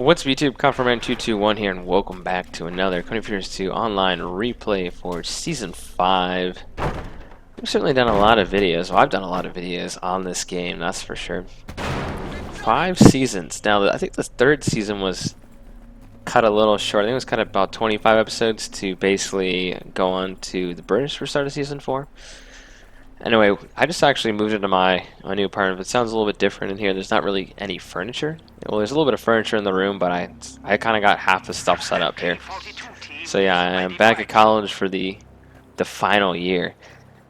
What's up YouTube, Confirmant221 here, and welcome back to another P4s 2 online replay for Season 5. We've certainly done a lot of videos, well, I've done a lot of videos on this game, that's for sure. 5 seasons. Now, I think the third season was cut a little short. I think it was cut about 25 episodes to basically go on to the British for start of Season 4. Anyway, I just actually moved into my new apartment. It sounds a little bit different in here. There's not really any furniture. Well, there's a little bit of furniture in the room, but I kind of got half the stuff set up here. So yeah, I'm back at college for the final year.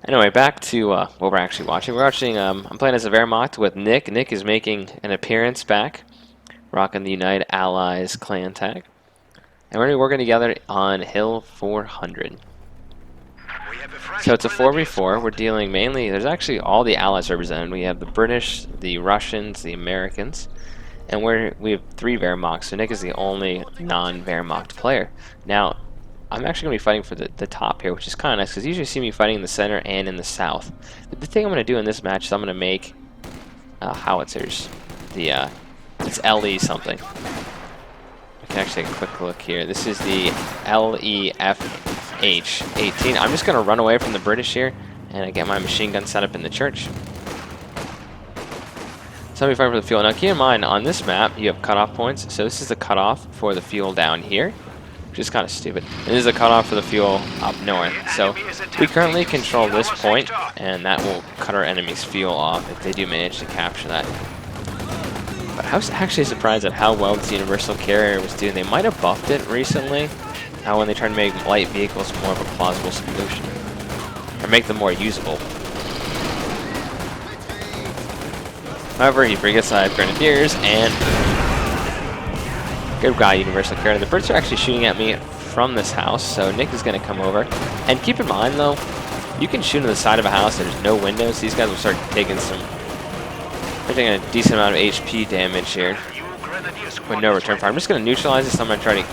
Anyway, back to what we're actually watching. We're watching. I'm playing as a Wehrmacht with Nick. Nick is making an appearance back, rocking the United Allies clan tag, and we're going to be working together on Hill 400. So it's a 4v4. We're dealing mainly, there's actually all the allies represented. We have the British, the Russians, the Americans, and we have 3 Wehrmachts. So Nick is the only non-Wehrmacht player. Now, I'm actually going to be fighting for the top here, which is kind of nice, because you usually see me fighting in the center and in the south. But the thing I'm going to do in this match is I'm going to make howitzers. It's LE something. I can actually take a quick look here. This is the LEFH-18. I'm just going to run away from the British here and I get my machine gun set up in the church. So I'll be fighting for the fuel. Now keep in mind, on this map you have cutoff points. So this is the cutoff for the fuel down here, which is kind of stupid. And this is the cutoff for the fuel up north. So we currently control this point, and that will cut our enemy's fuel off if they do manage to capture that. But I was actually surprised at how well this universal carrier was doing. They might have buffed it recently, when they tried to make light vehicles more of a plausible solution, or make them more usable. However, he brings aside Grenadiers, and good guy, universal carrier. The Brits are actually shooting at me from this house, so Nick is going to come over. And keep in mind, though, you can shoot into the side of a house. There's no windows. These guys will start taking they're taking a decent amount of HP damage here with no return fire. I'm just going to neutralize this. I'm going to try to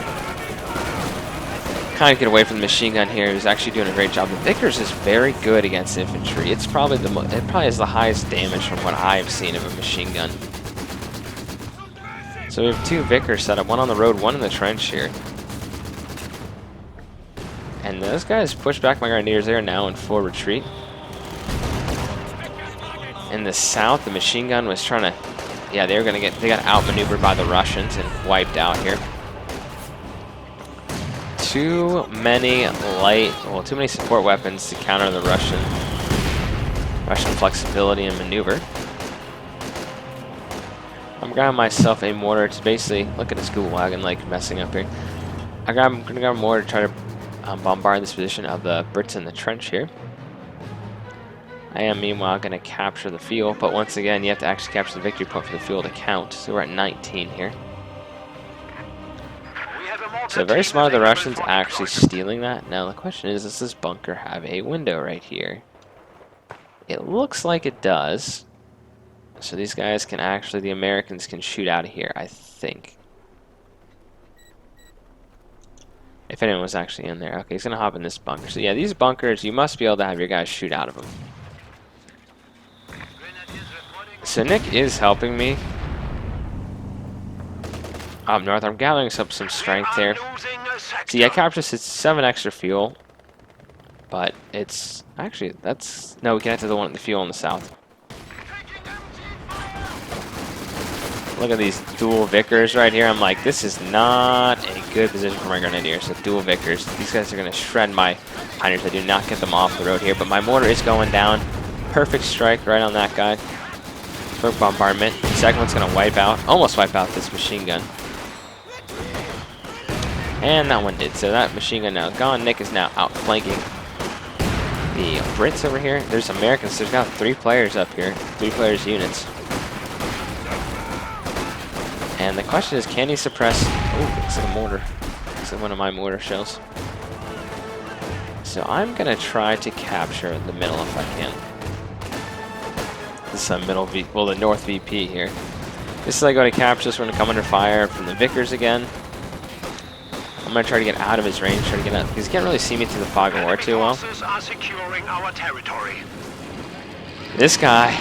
kind of get away from the machine gun here. He's actually doing a great job. The Vickers is very good against infantry. It's probably it probably has the highest damage from what I've seen of a machine gun. So we have 2 Vickers set up, one on the road, one in the trench here. And those guys pushed back my Grenadiers. They are now in full retreat. In the south, the machine gun was trying to, yeah, they got outmaneuvered by the Russians and wiped out here. Too many support weapons to counter the Russian flexibility and maneuver. I'm grabbing myself a mortar to basically, look at this Google wagon like messing up here. I'm gonna grab a mortar to try to bombard this position of the Brits in the trench here. I am meanwhile going to capture the fuel, but once again you have to actually capture the victory point for the fuel to count. So we're at 19 here. So very smart of the Russians actually stealing that. Now the question is, does this bunker have a window right here? It looks like it does. So these guys can actually, the Americans can shoot out of here, I think. If anyone was actually in there. Okay, he's going to hop in this bunker. So yeah, these bunkers, you must be able to have your guys shoot out of them. So Nick is helping me up north. I'm gathering up some strength here. See, I captured 7 extra fuel, but it's actually no. We connected the fuel in the south. Look at these dual Vickers right here. I'm like, this is not a good position for my Grenadiers. So dual Vickers. These guys are going to shred my Pioneers. I do not get them off the road here, but my mortar is going down. Perfect strike right on that guy. For bombardment. The second one's going to almost wipe out this machine gun. And that one did. So that machine gun now gone. Nick is now outflanking the Brits over here. There's Americans. There's got 3 players up here. 3 players units. And the question is, can he suppress... Oh, it's a mortar. It's one of my mortar shells. So I'm going to try to capture the middle if I can. This is the North VP here. This is like going to capture this. We're going to come under fire from the Vickers again. I'm going to try to get out of his range, try to get out, because he can't really see me through the fog of war too well. This guy.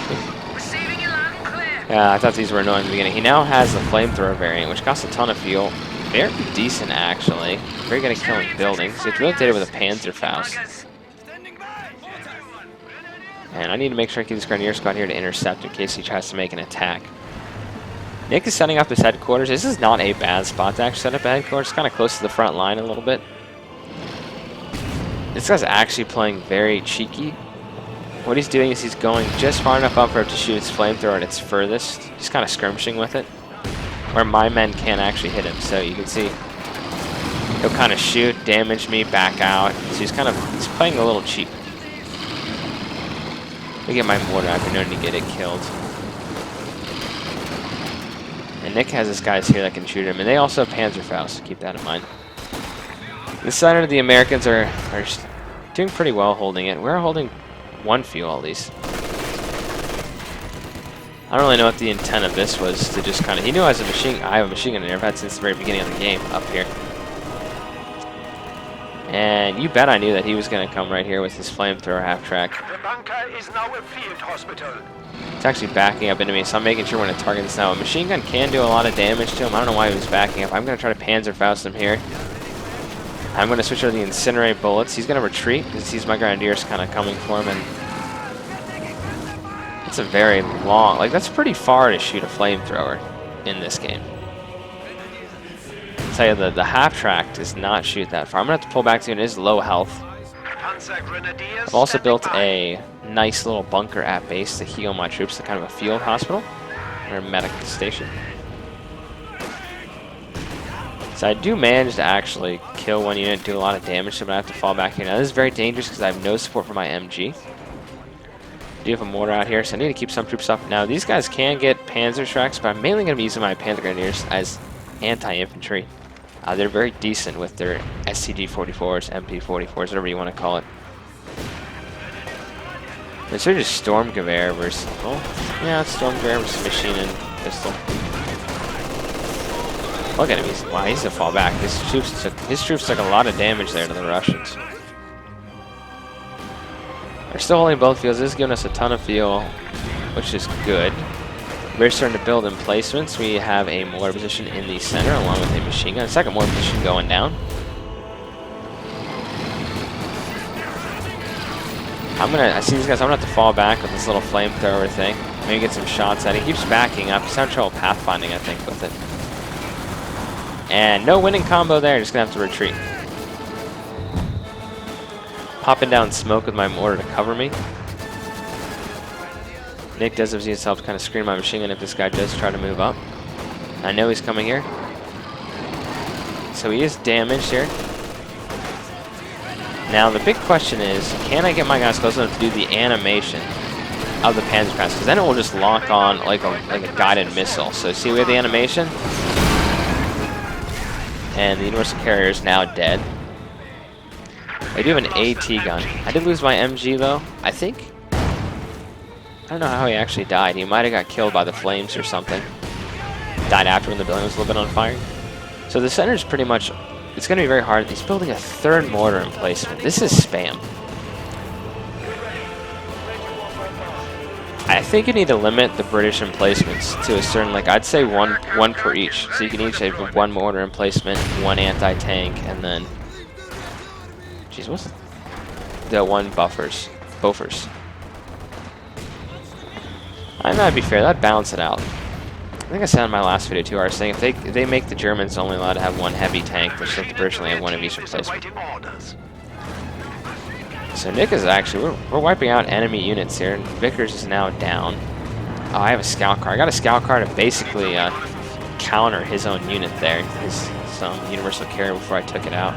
Yeah, I thought these were annoying in the beginning. He now has the flamethrower variant, which costs a ton of fuel. Very decent, actually. Very good at killing buildings. It's rotated with a Panzerfaust. And I need to make sure I keep this Grenadier squad here to intercept in case he tries to make an attack. Nick is setting up his headquarters. This is not a bad spot to actually set up a headquarters. It's kind of close to the front line a little bit. This guy's actually playing very cheeky. What he's doing is he's going just far enough up for it to shoot his flamethrower at its furthest. He's kind of skirmishing with it, where my men can't actually hit him. So you can see he'll kind of shoot, damage me, back out. So he's playing a little cheap. I get my mortar. I've been known to get it killed. And Nick has this guys here that can shoot him, and they also have Panzerfaust, so keep that in mind. The center, the Americans are doing pretty well holding it. We're holding one fuel at least. I don't really know what the intent of this was, to just kind of... He knew I have a machine gun here. I've had since the very beginning of the game up here. And you bet I knew that he was going to come right here with his flamethrower half-track. The bunker is now a field hospital. It's actually backing up into me, so I'm making sure when I target this now. A machine gun can do a lot of damage to him. I don't know why he was backing up. I'm going to try to Panzerfaust him here. I'm going to switch over the incinerate bullets. He's going to retreat because he sees my Grenadiers kind of coming for him. And it's a very long... Like, that's pretty far to shoot a flamethrower in this game. I'll tell you, the half-track does not shoot that far. I'm going to have to pull back to it. It is low health. I've also built a nice little bunker at base to heal my troops, to kind of a field hospital or a medic station. So I do manage to actually kill one unit, do a lot of damage to it, but I have to fall back here. Now this is very dangerous because I have no support for my MG. I do have a mortar out here, so I need to keep some troops up. Now these guys can get Panzer tracks, but I'm mainly going to be using my Panzer Grenadiers as anti-infantry. They're very decent with their STG-44s, MP-44s, whatever you want to call it. It's sort of just Stormgewehr versus... Well, yeah, it's Stormgewehr versus machine and pistol. Look at him. Wow, he's to fall back. His troops took a lot of damage there to the Russians. They're still holding both fields. This is giving us a ton of fuel, which is good. We're starting to build emplacements. We have a mortar position in the center along with a machine gun. A second mortar position going down. I see these guys. I'm going to have to fall back with this little flamethrower thing. Maybe get some shots at it. He keeps backing up. He's having trouble pathfinding, I think, with it. And no winning combo there. Just going to have to retreat. Popping down smoke with my mortar to cover me. Nick does have himself to kind of screen my machine gun if this guy does try to move up. I know he's coming here. So he is damaged here. Now the big question is, can I get my guys close enough to do the animation of the Panzerfaust? Because then it will just lock on like a guided missile. So see, we have the animation. And the Universal Carrier is now dead. I do have an AT gun. I did lose my MG though, I think. I don't know how he actually died. He might have got killed by the flames or something. Died after when the building was a little bit on fire. So the center is pretty much... It's going to be very hard. He's building a third mortar emplacement. This is spam. I think you need to limit the British emplacements to a certain... Like, I'd say one per each. So you can each have one mortar emplacement, one anti-tank, and then... Jeez, what's... The one Bofors. I might be fair, that'd balance it out. I think I said in my last video too, I was saying if they make the Germans only allowed to have one heavy tank, they should originally have one of each replacement. So Nick is actually, we're wiping out enemy units here, and Vickers is now down. Oh, I have a scout car. I got a scout car to basically counter his own unit there, his Universal Carrier before I took it out.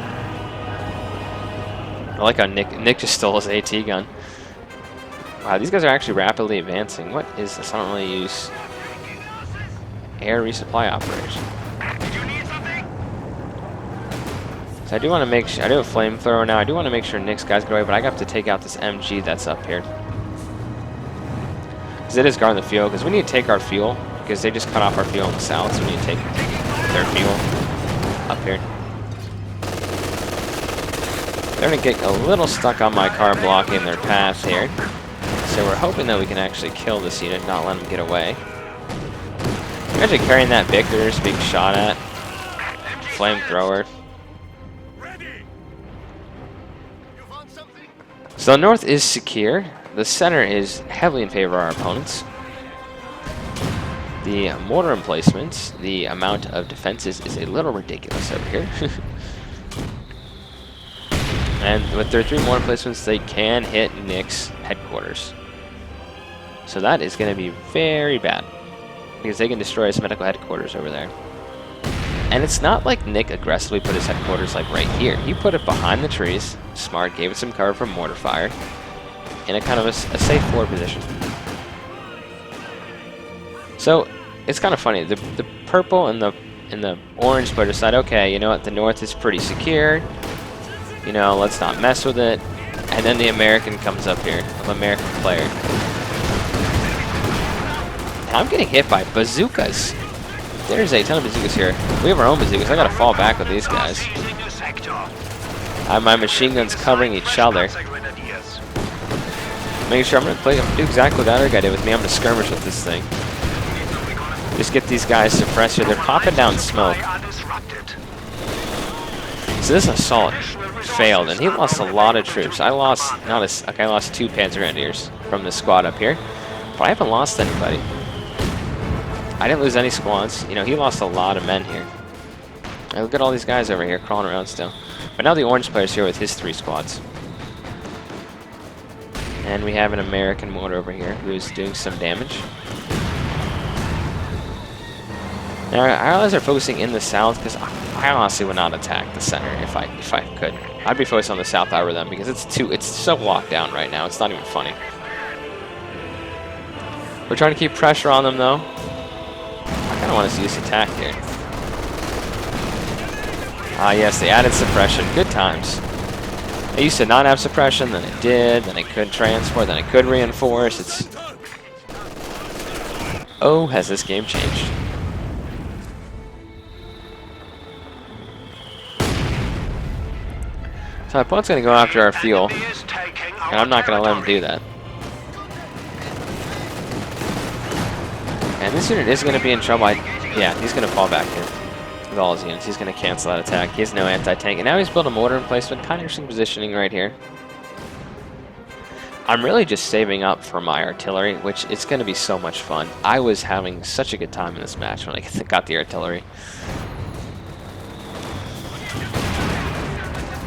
I like how Nick just stole his AT gun. Wow, these guys are actually rapidly advancing. What is this? I don't really use air resupply operation. So I do want to make sure, I do have a flamethrower now. I do want to make sure Nick's guys get away, but I got to take out this MG that's up here. Because it is guarding the fuel, because we need to take our fuel, because they just cut off our fuel in the south, so we need to take their fuel up here. They're going to get a little stuck on my car blocking their path here. So we're hoping that we can actually kill this unit, not let them get away. Imagine carrying that Vickers being shot at. Flamethrower. So the north is secure. The center is heavily in favor of our opponents. The mortar emplacements, the amount of defenses is a little ridiculous over here. And with their 3 mortar emplacements, they can hit Nick's headquarters. So that is going to be very bad, because they can destroy his medical headquarters over there. And it's not like Nick aggressively put his headquarters like right here. He put it behind the trees. Smart, gave it some cover from mortar fire in a kind of a safe forward position. So it's kind of funny. The purple and the orange player decide, okay, you know what, the north is pretty secure. You know, let's not mess with it. And then the American comes up here, an American player. And I'm getting hit by bazookas. There's a ton of bazookas here. We have our own bazookas. I gotta fall back with these guys. I have my machine guns covering each other. Making sure I'm gonna do exactly what that other guy did with me. I'm gonna skirmish with this thing. Just get these guys suppressed here. They're popping down smoke. So this assault failed, and he lost a lot of troops. I lost I lost 2 Panzer Grenadiers from this squad up here, but I haven't lost anybody. I didn't lose any squads. You know, he lost a lot of men here. And look at all these guys over here crawling around still. But now the orange player's here with his 3 squads. And we have an American mortar over here who's doing some damage. Now our allies are focusing in the south because I honestly would not attack the center if I could. I'd be focused on the south over them because it's so locked down right now. It's not even funny. We're trying to keep pressure on them though. I kind of want to see this attack here. Ah, yes, they added suppression. Good times. They used to not have suppression, then it did, then it could transport, then it could reinforce. It's... Oh, has this game changed? So my opponent's going to go after our fuel, and I'm not going to let him do that. And this unit is going to be in trouble. Yeah, he's going to fall back here with all his units. He's going to cancel that attack. He has no anti-tank. And now he's built a mortar emplacement. Kind of interesting positioning right here. I'm really just saving up for my artillery, which it's going to be so much fun. I was having such a good time in this match when I got the artillery.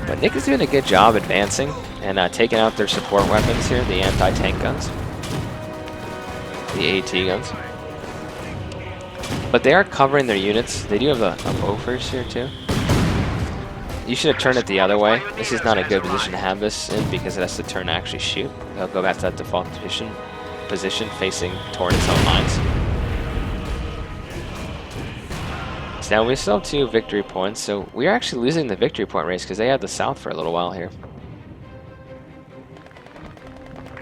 But Nick is doing a good job advancing and taking out their support weapons here, the anti-tank guns, the AT guns. But they are covering their units. They do have a P4s here too. You should have turned it the other way. This is not a good position to have this in because it has to turn to actually shoot. They'll go back to that default position facing toward its own lines. So now we still have 2 victory points, so we're actually losing the victory point race because they had the south for a little while here.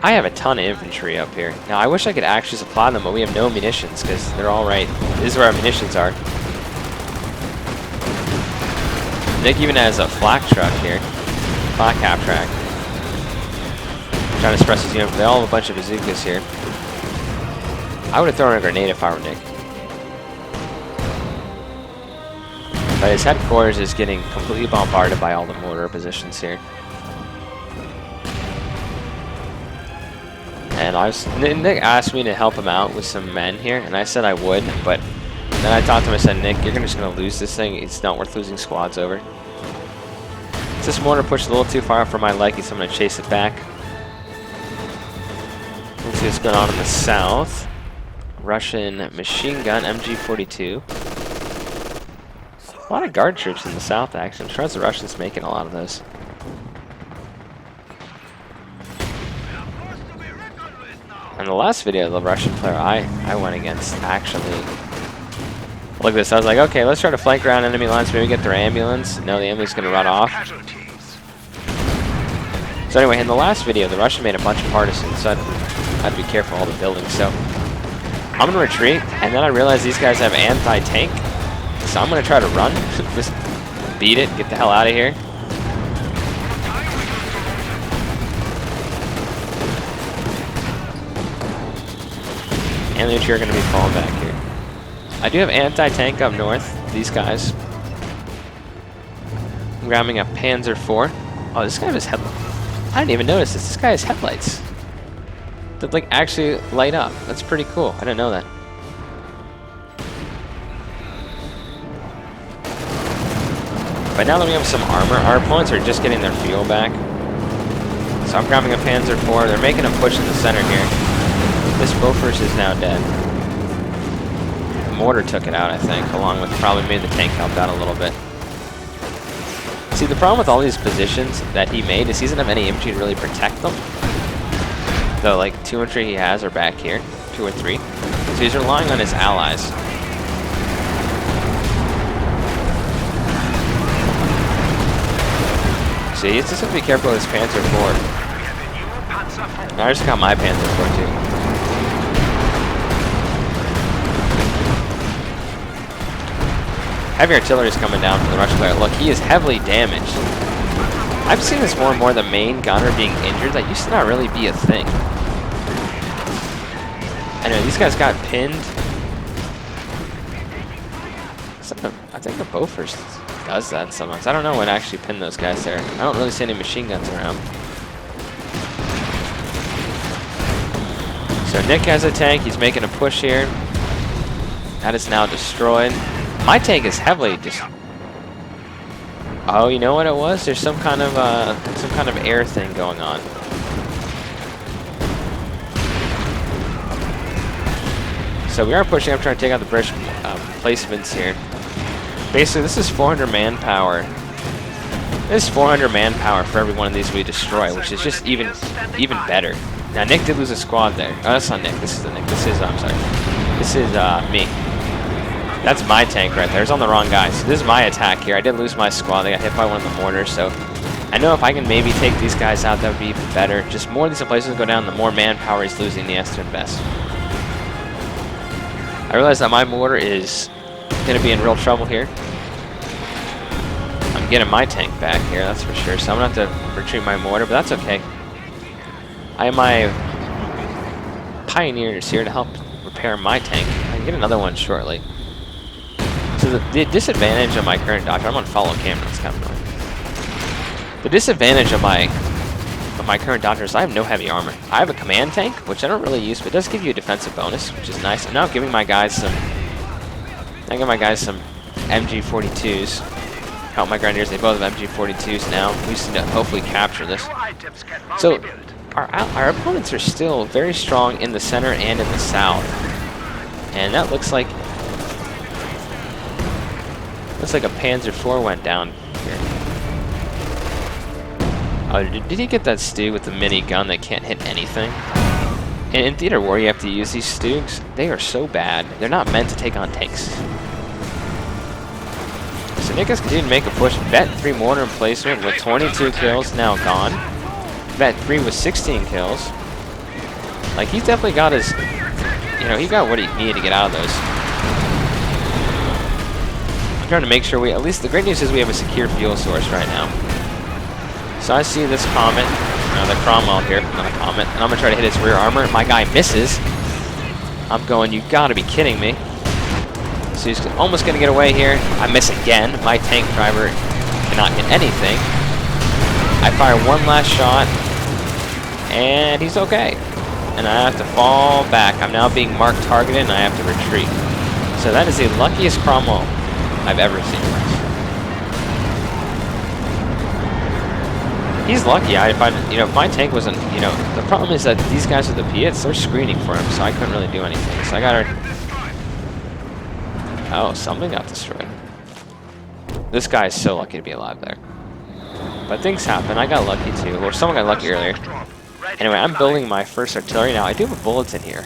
I have a ton of infantry up here. Now I wish I could actually supply them, but we have no munitions because they're all right. This is where our munitions are. Nick even has a flak truck here. Flak half track. Trying to suppress his unit. They all have a bunch of bazookas here. I would have thrown a grenade if I were Nick. But his headquarters is getting completely bombarded by all the mortar positions here. And Nick asked me to help him out with some men here, and I said I would, but then I talked to him, I said, Nick, you're just going to lose this thing. It's not worth losing squads over. So this mortar pushed a little too far for my liking, so I'm going to chase it back. Let's see what's going on in the south. Russian machine gun, MG-42. A lot of guard troops in the south, actually. I'm sure the Russians making a lot of those. In the last video, the Russian player I went against actually... Look at this, I was like, okay, let's try to flank around enemy lines, maybe get their ambulance. No, the ambulance is going to run off. So anyway, in the last video, the Russian made a bunch of partisans, so I had to be careful of all the buildings. So I'm going to retreat, and then I realized these guys have anti-tank. So I'm going to try to run, just beat it, get the hell out of here. And the infantry are going to be falling back here. I do have anti-tank up north. These guys. I'm grabbing a Panzer IV. Oh, this guy has headlights. I didn't even notice this. This guy has headlights that like actually light up. That's pretty cool. I didn't know that. But now that we have some armor, our opponents are just getting their fuel back. So I'm grabbing a Panzer IV. They're making a push in the center here. This P4s is now dead. The mortar took it out, I think, along with probably made the tank help out a little bit. See, the problem with all these positions that he made is he doesn't have any infantry to really protect them. The like 2 infantry he has are back here, 2 or 3. So he's relying on his allies. See, he's just have to be careful with his Panzer IV. I just got my Panzer IV too. Heavy artillery is coming down from the Russian player. Look, he is heavily damaged. I've seen this more and more, the main gunner being injured. That used to not really be a thing. Anyway, these guys got pinned. I think the P4s does that sometimes. I don't know what actually pinned those guys there. I don't really see any machine guns around. So Nick has a tank. He's making a push here. That is now destroyed. My tank is heavily Oh, you know what it was? There's some kind of air thing going on. So we are pushing up, trying to take out the British placements here. Basically, this is 400 manpower. This is 400 manpower for every one of these we destroy, which is just even better. Now Nick did lose a squad there. Oh, that's not Nick. This is the Nick. This is I'm sorry. This is me. That's my tank right there. It's on the wrong guy. So this is my attack here. I did lose my squad. They got hit by one of the mortars. So I know if I can maybe take these guys out, that would be even better. Just more of these places go down, the more manpower he's losing, the has to invest. I realize that my mortar is going to be in real trouble here. I'm getting my tank back here, that's for sure. So I'm going to have to retreat my mortar, but that's okay. I have my pioneers here to help repair my tank. I can get another one shortly. So the disadvantage of my current doctor, I'm on follow camera, it's kind of annoying. The disadvantage of my current doctor is I have no heavy armor. I have a command tank, which I don't really use, but it does give you a defensive bonus, which is nice. I'm now giving my guys some MG42s. Help my grenadiers, they both have MG42s now. We just need to hopefully capture this. So our opponents are still very strong in the center and in the south. And that looks like a Panzer IV went down here. Oh, did he get that Stu with the mini gun that can't hit anything? And in theater war, you have to use these Stugs. They are so bad. They're not meant to take on tanks. So Nick has continued to make a push. Vet 3 mortar emplacement with 22 kills now gone. Vet 3 with 16 kills. Like, he's definitely got his, he got what he needed to get out of those. I'm trying to make sure at least the great news is we have a secure fuel source right now. So I see this Comet, the Cromwell here, not a Comet, and I'm going to try to hit its rear armor. My guy misses. I'm going, you got to be kidding me. So he's almost going to get away here. I miss again. My tank driver cannot hit anything. I fire one last shot, and he's okay. And I have to fall back. I'm now being marked targeted, and I have to retreat. So that is the luckiest Cromwell I've ever seen. He's lucky. If my tank wasn't, the problem is that these guys with the P4s, they're screening for him, so I couldn't really do anything. So I got her. Oh, something got destroyed. This guy is so lucky to be alive there. But things happen. I got lucky too, or someone got lucky earlier. Anyway, I'm building my first artillery now. I do have a bulletin here.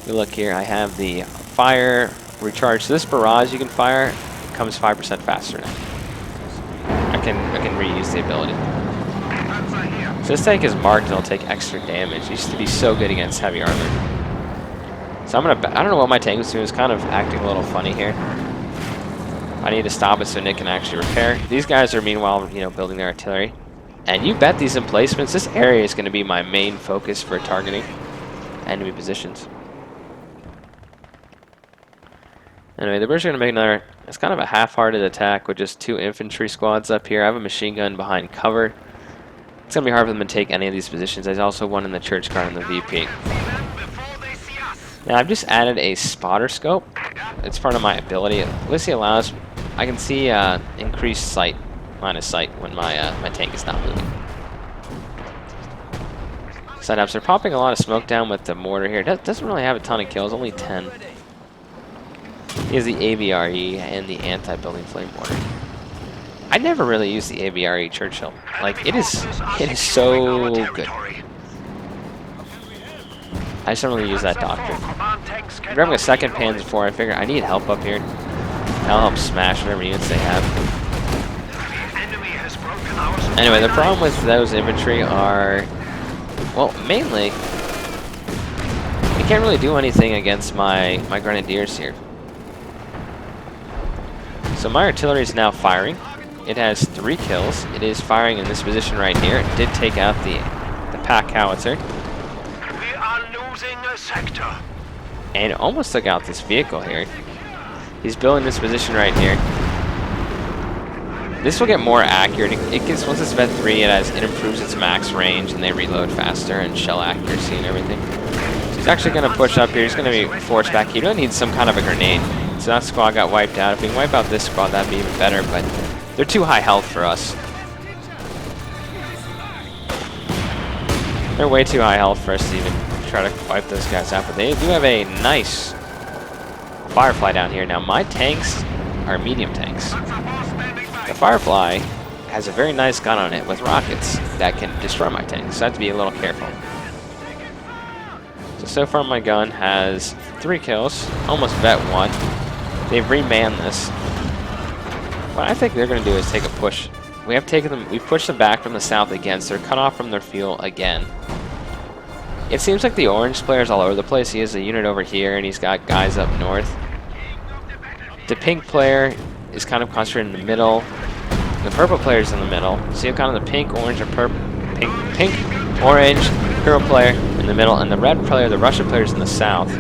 You look here. I have the fire recharge. So this barrage you can fire comes 5% faster now. I can reuse the ability. So this tank is marked and it'll take extra damage. It used to be so good against heavy armor. So I don't know what my tank was doing. It's kind of acting a little funny here. I need to stop it so Nick can actually repair. These guys are meanwhile, building their artillery. And you bet these emplacements, this area is going to be my main focus for targeting enemy positions. Anyway, the British are going to make another, it's kind of a half-hearted attack with just 2 infantry squads up here. I have a machine gun behind cover. It's going to be hard for them to take any of these positions. There's also one in the church guard and the VP. Now, I've just added a spotter scope. It's part of my ability. At least it allows, I can see increased line of sight when my tank is not moving. Setups. They're popping a lot of smoke down with the mortar here. Doesn't really have a ton of kills, only 10. He has the ABRE and the anti-building flame mortar. I never really use the ABRE Churchill. Like, it is so good. I just don't really use that doctrine. I'm grabbing a second Panzer IV. I figure I need help up here. That'll help smash whatever units they have. Anyway, the problem with those infantry are, well, mainly, you can't really do anything against my grenadiers here. So my artillery is now firing. It has 3 kills. It is firing in this position right here. It did take out the pack howitzer. We are losing a sector. And it almost took out this vehicle here. He's building this position right here. This will get more accurate. It gets, once it's Vet 3, it improves its max range, and they reload faster and shell accuracy and everything. So he's actually going to push up here. He's going to be forced back. He really needs some kind of a grenade. So that squad got wiped out. If we can wipe out this squad, that'd be even better, but they're too high health for us. They're way too high health for us to even try to wipe those guys out, but they do have a nice Firefly down here. Now, my tanks are medium tanks. The Firefly has a very nice gun on it with rockets that can destroy my tanks, so I have to be a little careful. So far my gun has 3 kills, almost Vet 1. They've remanned this. What I think they're going to do is take a push. We've pushed them back from the south again, so they're cut off from their fuel again. It seems like the orange player's all over the place. He has a unit over here, and he's got guys up north. The pink player is kind of concentrated in the middle. The purple player's in the middle. So you have kind of the pink, orange, and purple. Pink, orange, purple player in the middle, and the red player, the Russian player, is in the south.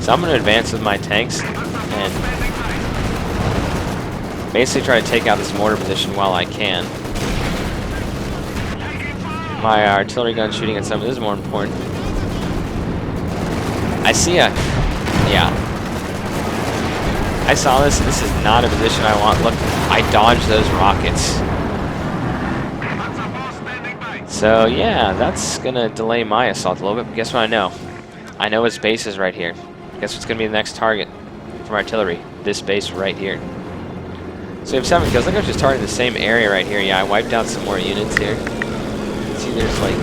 So I'm going to advance with my tanks and basically try to take out this mortar position while I can. My artillery gun shooting at some of this is more important. I see yeah. I saw this. This is not a position I want. Look, I dodged those rockets. So yeah, that's gonna delay my assault a little bit, but guess what I know? I know his base is right here. Guess what's gonna be the next target from artillery? This base right here. So we have 7 kills. I think I was just targeting the same area right here. Yeah, I wiped out some more units here. See, there's like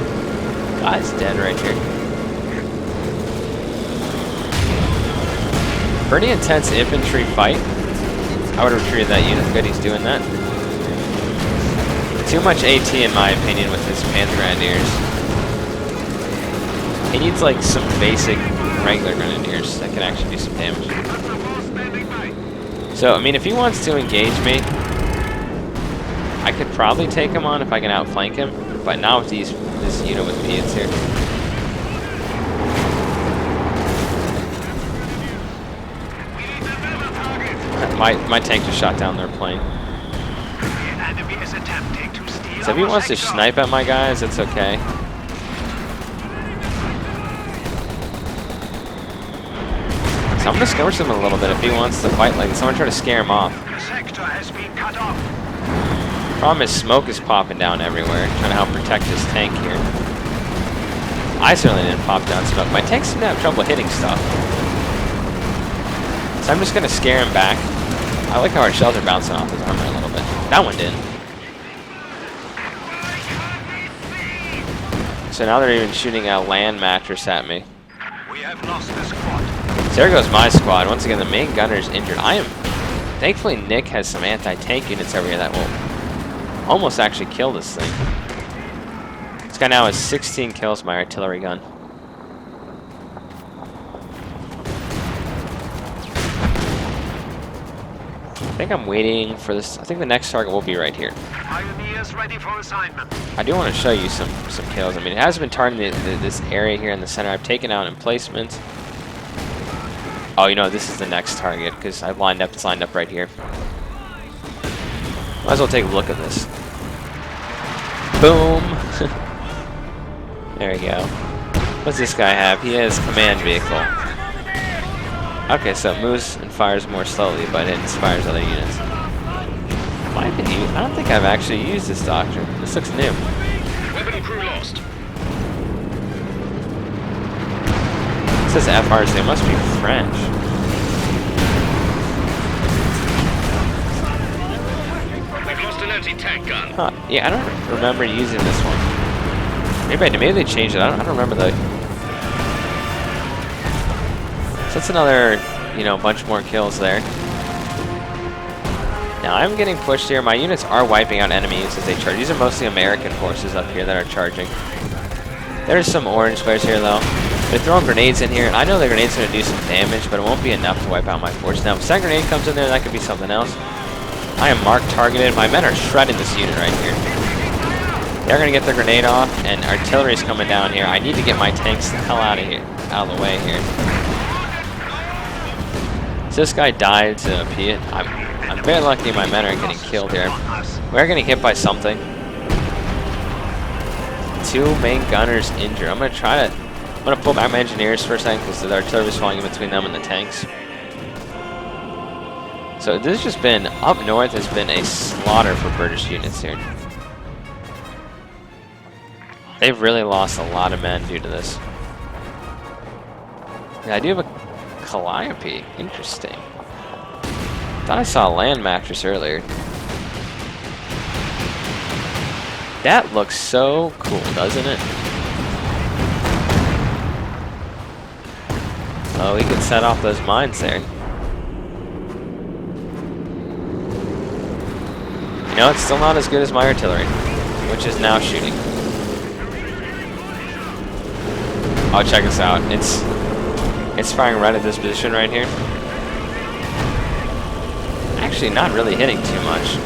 guys dead right here. Pretty intense infantry fight. I would have retreated that unit. Good, he's doing that. Too much AT in my opinion with his Panzer Grenadiers. He needs like some basic regular Grenadiers that can actually do some damage. So, I mean, if he wants to engage me, I could probably take him on if I can outflank him, but not with this unit with P4s here. My tank just shot down their plane. So if he wants to snipe at my guys, it's okay. So I'm going to skirmish him a little bit if he wants to fight like this. I'm going to try to scare him off. Problem is smoke is popping down everywhere, trying to help protect his tank here. I certainly didn't pop down smoke. My tanks seem to have trouble hitting stuff. So I'm just going to scare him back. I like how our shells are bouncing off his armor a little bit. That one didn't. So now they're even shooting a land mattress at me. We have lost the squad. So there goes my squad. Once again, the main gunner is injured. Thankfully, Nick has some anti-tank units over here that will almost actually kill this thing. This guy now has 16 kills, my artillery gun. I think I'm waiting for this. I think the next target will be right here. Pioneers ready for assignment. I do want to show you some kills. I mean, it has been targeting this area here in the center. I've taken out emplacements. Oh, you know, this is the next target, because I've lined up, it's lined up right here. Might as well take a look at this. Boom! There we go. What's this guy have? He has command vehicle. Okay, so it moves and fires more slowly, but it inspires other units. I don't think I've actually used this doctrine. This looks new. Weapon crew lost. It says FRs, they must be French. We've lost an anti-tank gun. Huh. Yeah, I don't remember using this one. Maybe they changed it. I don't remember the. So that's another, you know, bunch more kills there. Now I'm getting pushed here. My units are wiping out enemies as they charge. These are mostly American forces up here that are charging. There's some orange players here though. They're throwing grenades in here, and I know the grenades are going to do some damage, but it won't be enough to wipe out my force. Now, if a second grenade comes in there, that could be something else. I am marked targeted. My men are shredding this unit right here. They're going to get their grenade off, and artillery's coming down here. I need to get my tanks the hell out of here, out of the way here. So this guy died to a P. I'm very lucky my men aren't getting killed here. We're getting hit by something. 2 main gunners injured. I'm gonna pull back my engineers for a second because the artillery is falling in between them and the tanks. So this has just been up north. Has been a slaughter for British units here. They've really lost a lot of men due to this. Yeah, I do have a Calliope. Interesting. Thought I saw a land mattress earlier. That looks so cool, doesn't it? Oh, we can set off those mines there. You know, it's still not as good as my artillery, which is now shooting. Oh, check this out. It's firing right at this position right here. Actually, not really hitting too much.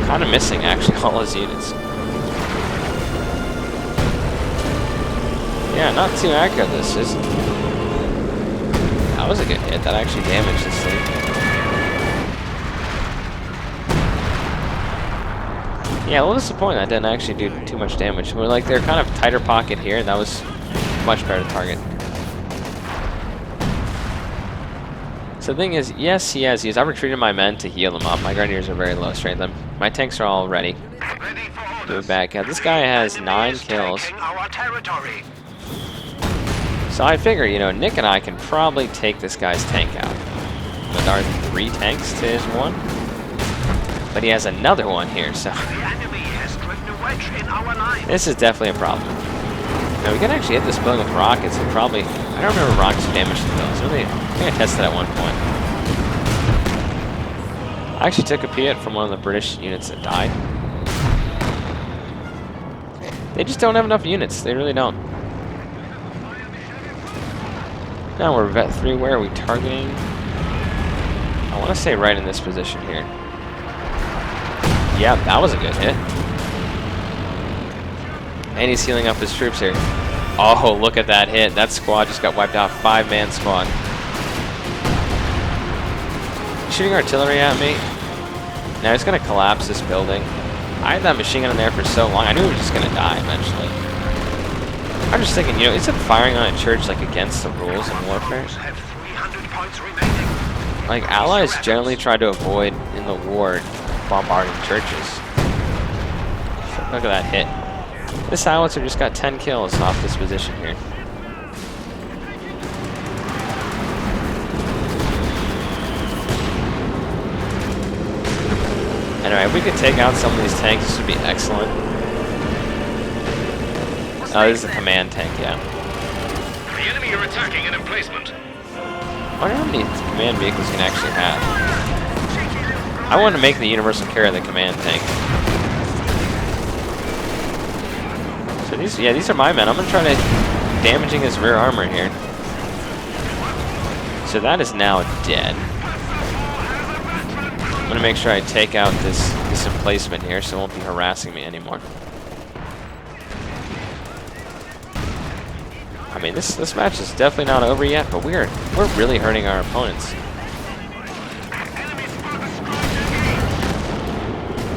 Kind of missing, actually, all his units. Yeah, not too accurate, this is. That was a good hit. That actually damaged this thing. Yeah, a little disappointed that didn't actually do too much damage. We're like, they're kind of tighter pocket here. That was much better target. So the thing is, yes, he has used. I've retreated my men to heal them up. My grenadiers are very low strength. My tanks are all ready. Move back. Yeah, this guy has 9 kills. So I figure, you know, Nick and I can probably take this guy's tank out with our 3 tanks to his 1. But he has another one here, so this is definitely a problem. Now we can actually hit this building with rockets and probably, I don't remember rockets damage the buildings. I think I tested at one point. I actually took a hit from one of the British units that died. They just don't have enough units. They really don't. Now we're Vet 3. Where are we targeting? I want to say right in this position here. Yeah, that was a good hit. And he's healing up his troops here. Oh, look at that hit. That squad just got wiped out. 5-man squad. Shooting artillery at me. Now he's going to collapse this building. I had that machine gun in there for so long. I knew he was just going to die eventually. I'm just thinking, you know, isn't firing on a church like against the rules in warfare? Like, allies generally try to avoid in the war bombarding churches. Look at that hit. This howitzer just got 10 kills off this position here. Anyway, if we could take out some of these tanks, this would be excellent. Oh, this is a command tank, yeah. The enemy are attacking an emplacement. I wonder how many command vehicles you can actually have. I want to make the universal carrier the command tank. So these are my men. I'm gonna try to damaging his rear armor here. So that is now dead. I'm gonna make sure I take out this emplacement here so it won't be harassing me anymore. I mean, this match is definitely not over yet, but we're really hurting our opponents.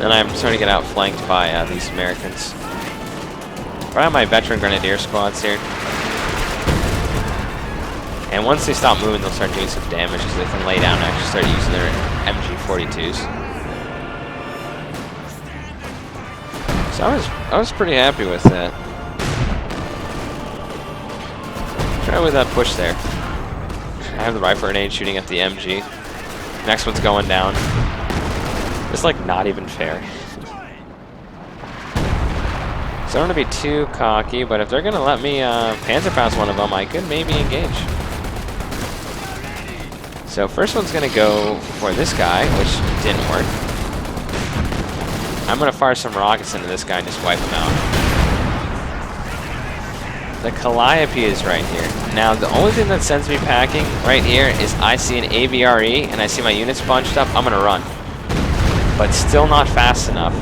And I'm starting to get outflanked by these Americans. I have my veteran grenadier squads here. And once they stop moving, they'll start doing some damage because they can lay down and actually start using their MG42s. So I was pretty happy with that. Try with that push there. I have the rifle grenade shooting at the MG. Next one's going down. It's like not even fair. So I don't want to be too cocky, but if they're going to let me panzer pass one of them, I could maybe engage. So first one's going to go for this guy, which didn't work. I'm going to fire some rockets into this guy and just wipe him out. The Calliope is right here. Now the only thing that sends me packing right here is I see an AVRE and I see my units bunched up, I'm going to run. But still not fast enough.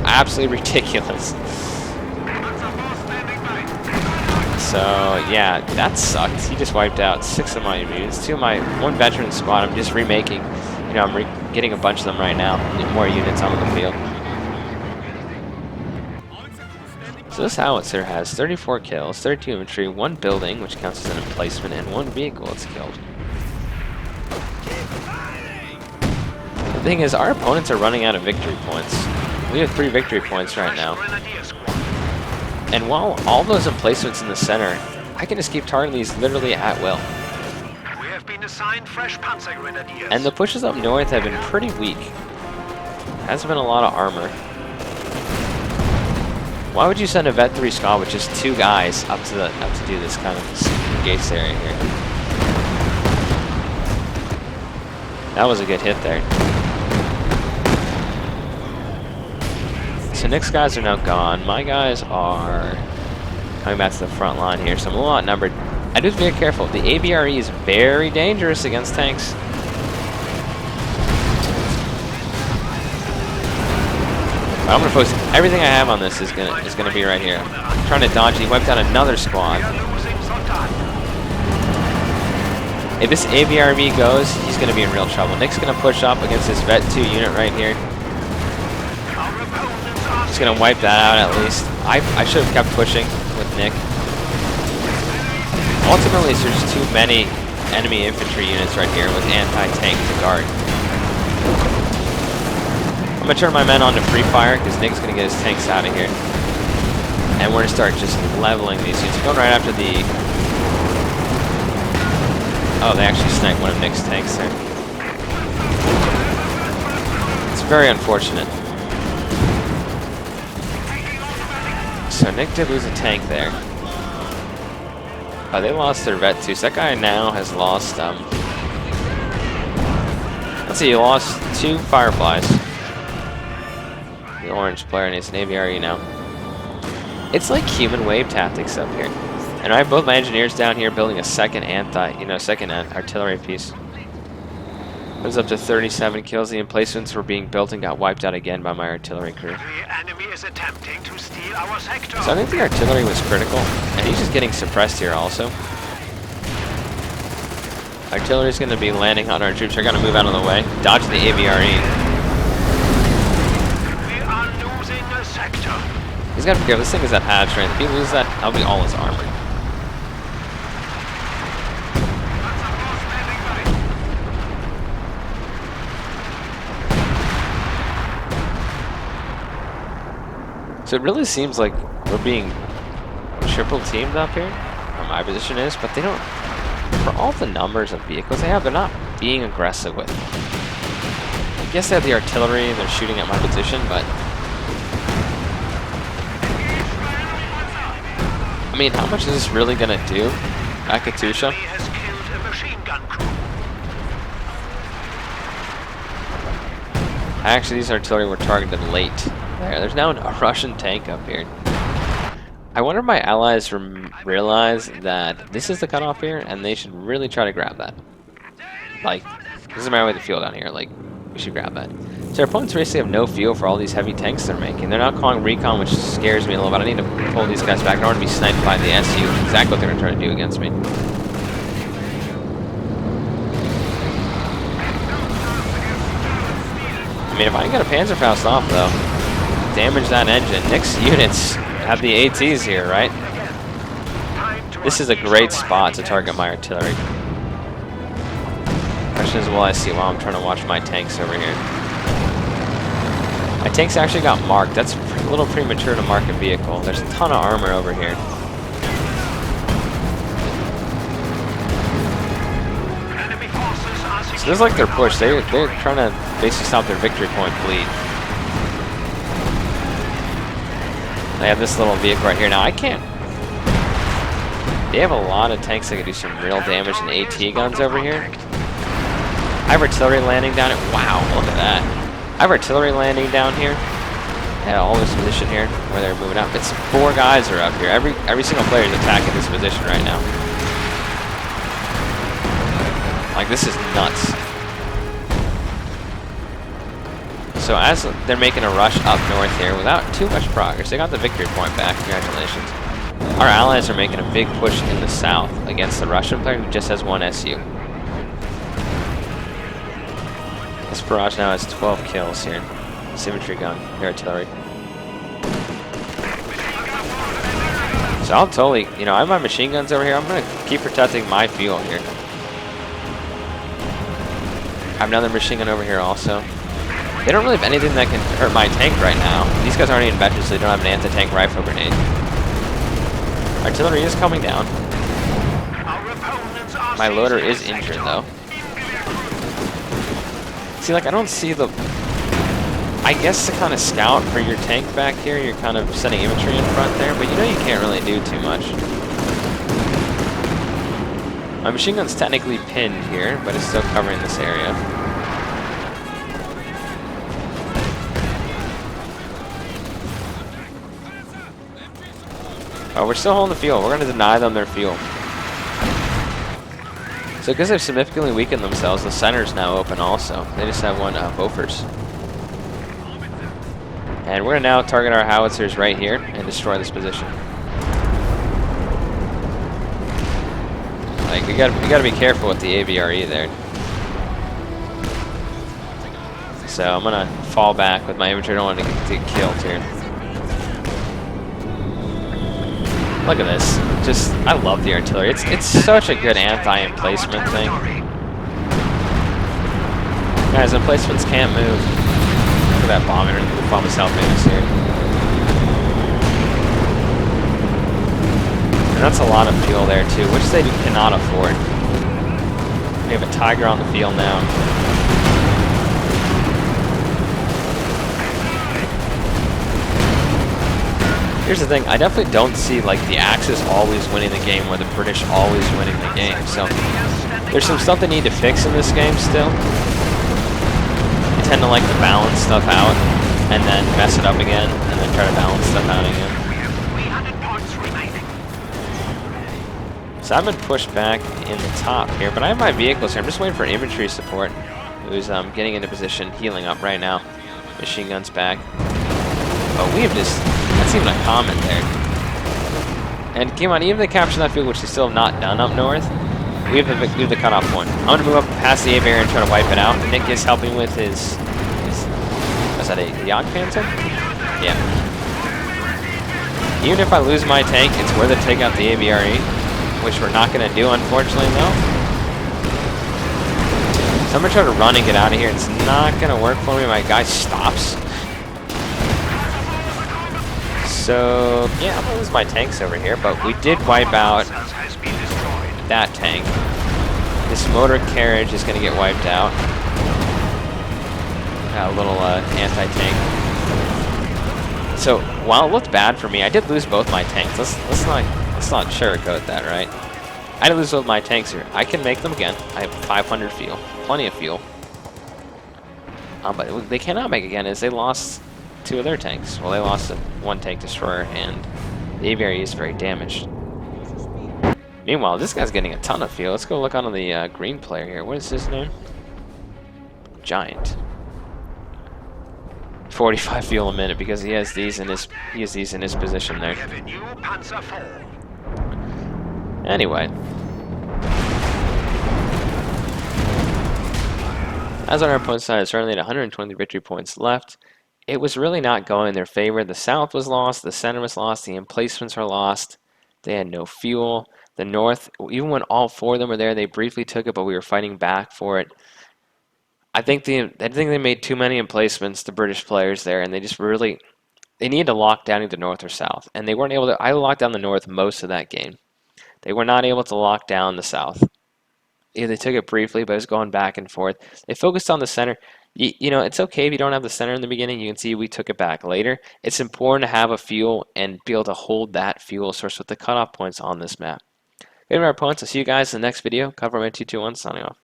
Absolutely ridiculous. So yeah, that sucked. He just wiped out 6 of my units, 2 of my 1 veteran squad. I'm just remaking. You know, I'm getting a bunch of them right now. Need more units on the field. So this howitzer has 34 kills, 32 infantry, 1 building, which counts as an emplacement, and 1 vehicle it's killed. The thing is, our opponents are running out of victory points. We have 3 victory points right now. And while all those emplacements in the center, I can just keep targeting these literally at will. We have been assigned fresh Panzer Grenadiers. And the pushes up north have been pretty weak. Hasn't been a lot of armor. Why would you send a Vet 3 squad with just 2 guys up to do this kind of gates area here? That was a good hit there. So Nick's guys are now gone. My guys are coming back to the front line here, so I'm a little outnumbered. I do have to be very careful. The AVRE is very dangerous against tanks. But I'm gonna focus. Everything I have on this is gonna be right here. I'm trying to dodge. He wiped out another squad. If this AVRE goes, he's gonna be in real trouble. Nick's gonna push up against this Vet 2 unit right here. Just gonna wipe that out at least. I should have kept pushing with Nick. Ultimately, there's too many enemy infantry units right here with anti-tank to guard. I'm gonna turn my men on to free fire because Nick's gonna get his tanks out of here. And we're gonna start just leveling these units. Going right after the... Oh, they actually sniped one of Nick's tanks there. It's very unfortunate. So Nick did lose a tank there. They lost their vet too. So that guy now has lost, let's see, he lost 2 Fireflies. The orange player needs an AVRE now. It's like human wave tactics up here. And I have both my engineers down here building a second second artillery piece. It was up to 37 kills. The emplacements were being built and got wiped out again by my artillery crew. The enemy is attempting to steal our sector. So I think the artillery was critical, and he's just getting suppressed here also. Artillery's going to be landing on our troops. They're going to move out of the way. Dodge the AVRE. We are losing a sector. He's got to be careful. This thing is at half strength. If he loses that, that'll be all his armor. So it really seems like we're being triple teamed up here, where my position is, but they don't, for all the numbers of vehicles they have, they're not being aggressive with. I guess they have the artillery and they're shooting at my position, but I mean, how much is this really gonna do at Katusha? Actually, these artillery were targeted late. There's now a Russian tank up here. I wonder if my allies realize that this is the cutoff here, and they should really try to grab that. Like, this is my way to feel down here. Like, We should grab that. So our opponents basically have no fuel for all these heavy tanks they're making. They're not calling recon, which scares me a little bit. I need to pull these guys back. I don't want to be sniped by the SU. Exactly what they're going to try to do against me. I mean, if I can get a Panzerfaust off, though, damage that engine. Nick's units have the ATs here, right? This is a great spot to target my artillery. Question is, will I see while I'm trying to watch my tanks over here? My tanks actually got marked. That's a little premature to mark a vehicle. There's a ton of armor over here. So this is like their push. They're trying to basically stop their victory point bleed. They have this little vehicle right here. Now I can't. They have a lot of tanks that can do some real damage and AT guns over here. I have artillery landing down it. Wow, look at that. I have artillery landing down here. Yeah, all this position here where they're moving up. It's 4 guys are up here. Every single player is attacking this position right now. Like, this is nuts. So as they're making a rush up north here without too much progress, they got the victory point back. Congratulations. Our allies are making a big push in the south against the Russian player who just has 1 SU. This barrage now has 12 kills here. Symmetry gun, their artillery. So I'll totally, you know, I have my machine guns over here. I'm going to keep protecting my fuel here. I have another machine gun over here also. They don't really have anything that can hurt my tank right now. These guys aren't even veterans, so they don't have an anti-tank rifle grenade. Artillery is coming down. My loader is injured though. See, like, I don't see the... I guess to kind of scout for your tank back here, you're kind of setting infantry in front there, but you know you can't really do too much. My machine gun's technically pinned here, but it's still covering this area. Oh, we're still holding the fuel. We're going to deny them their fuel. So because they've significantly weakened themselves, the center's now open also. They just have 1 P4s. And we're going to now target our howitzers right here and destroy this position. Like, we gotta be careful with the AVRE there. So I'm going to fall back with my infantry. I don't want to get killed here. Look at this. Just, I love the artillery. It's such a good anti-emplacement thing. Guys, emplacements can't move. Look at that bomber. The bomb is helping us here. And that's a lot of fuel there too, which they cannot afford. We have a Tiger on the field now. Here's the thing, I definitely don't see like the Axis always winning the game or the British always winning the game. So there's some stuff they need to fix in this game still. They tend to like to balance stuff out and then mess it up again and then try to balance stuff out again. So I've been pushed back in the top here, but I have my vehicles here. I'm just waiting for infantry support who's getting into position, healing up right now. Machine guns back. But we have just... That's even a comment there. And come on, even if they capture that field, which they still have not done up north, we have the cutoff point. I'm going to move up past the Wehr and try to wipe it out. Nick is helping with his what's that, a Jagdpanzer? Yeah. Even if I lose my tank, it's worth it to take out the AVRE, which we're not going to do, unfortunately, though. So I'm going to try to run and get out of here. It's not going to work for me. My guy stops. So, yeah, I'm going to lose my tanks over here, but we did wipe out that tank. This motor carriage is going to get wiped out. Got a little anti-tank. So, while it looked bad for me, I did lose both my tanks. Let's not sugarcoat that, right? I did lose both my tanks here. I can make them again. I have 500 fuel. Plenty of fuel. But they cannot make again, as they lost 2 of their tanks. Well, they lost 1 tank destroyer, and the AVRE is very damaged. Meanwhile, this guy's getting a ton of fuel. Let's go look on the green player here. What is his name? Giant. 45 fuel a minute because he has these in his position We there. have a new Panzer IV. Anyway, as on our opponent's side, it's currently at 120 victory points left. It was really not going in their favor. The south was lost, the center was lost, the emplacements are lost. They had no fuel. The north, even when all four of them were there, they briefly took it, but we were fighting back for it. I think they made too many emplacements, the British players there, and they just really they needed to lock down either north or south, and they weren't able to. I locked down the north most of that game. They were not able to lock down the south. Yeah, they took it briefly, but it was going back and forth. They focused on the center. You know, it's okay if you don't have the center in the beginning. You can see we took it back later. It's important to have a fuel and be able to hold that fuel source with the cutoff points on this map. Good our opponents. I'll see you guys in the next video. Coverman 221 signing off.